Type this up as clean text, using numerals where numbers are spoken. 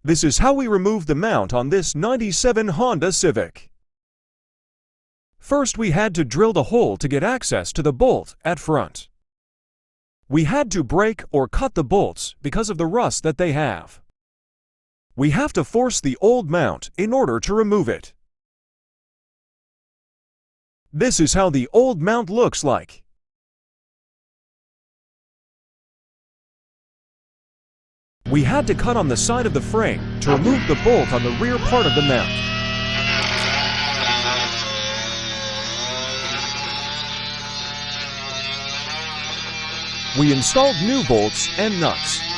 This is how we remove the mount on this '97 Honda Civic. First, we had to drill the hole to get access to the bolt at front. We had to break or cut the bolts because of the rust that they have. We have to force the old mount in order to remove it. This is how the old mount looks like. We had to cut on the side of the frame to remove the bolt on the rear part of the mount. We installed new bolts and nuts.